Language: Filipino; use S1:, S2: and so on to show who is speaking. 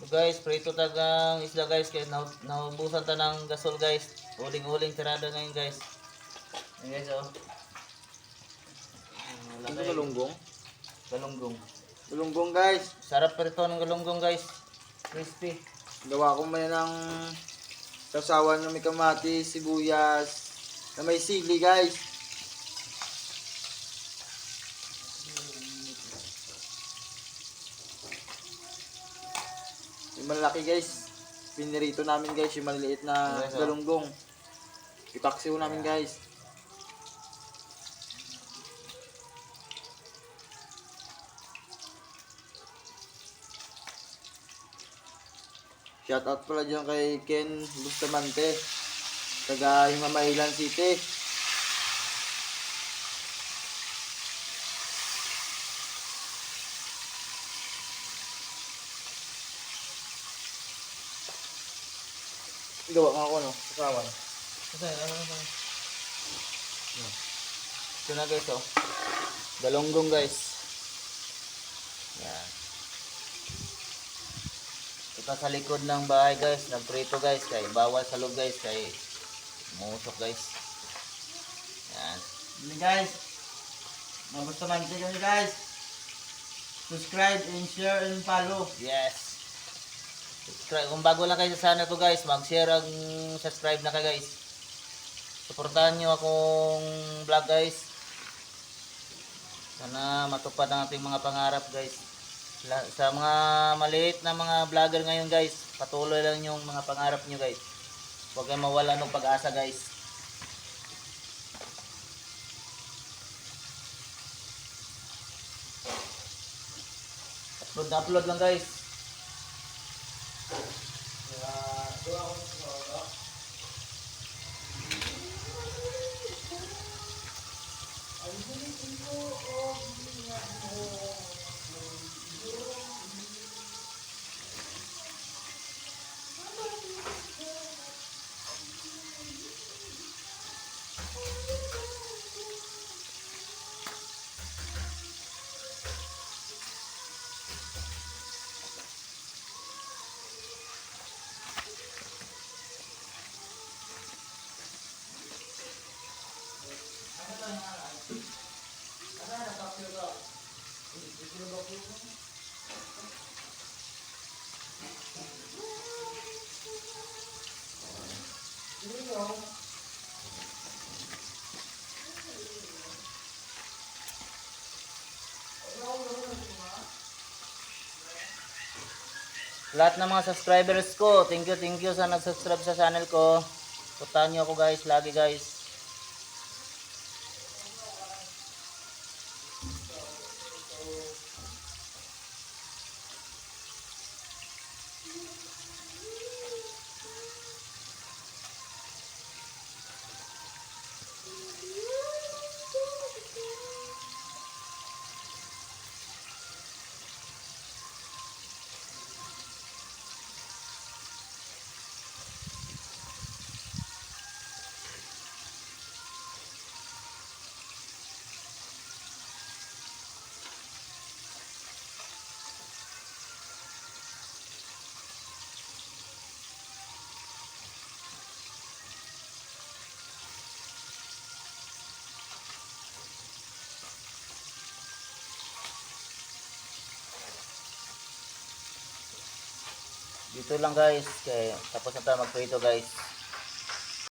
S1: So guys, prito tagang isda guys, kaya naubusan ta ng gasol guys. Uling-uling tirada ngayon guys. Ayan guys oh. Wala
S2: Ano
S1: tayo.
S2: galunggong?
S1: Galunggong.
S2: Galunggong guys.
S1: Sarap pa rito ng galunggong guys. Crispy.
S2: Gawa ko man ng kasawan ng may kamatis, sibuyas, na may sili guys. Yung malaki guys, pinirito namin guys, yung maliliit na
S1: Yes, oh.
S2: galunggong. Ipaksiw namin guys. Shoutout pala dyan kay Ken Bustamante, taga Himamaylan City. Gawa nga ako no, kasawan.
S1: Kasi ano. Ito na guys oh. Galunggong guys. Yan. Ito sa likod ng bahay guys, nagprito guys, kay bawal sa loob guys, kay musok guys. Yan.
S2: Hindi guys, Bustamante kami guys. Subscribe and share and follow.
S1: Yes. Subscribe. Kung bago lang kayo sa channel ko guys, mag-share ang subscribe na kayo guys. Suportahan nyo akong vlog guys. Sana matupad ang ating mga pangarap guys. Sa mga maliit na mga vlogger ngayon guys, patuloy lang yung mga pangarap nyo guys. Huwag kayong mawala ng pag-asa guys. Upload lang guys. Lahat ng mga subscribers ko, thank you sa nag-subscribe sa channel ko. Suportahan niyo ako guys, lagi guys. Dito lang guys, kaya tapos na tayo magprito guys.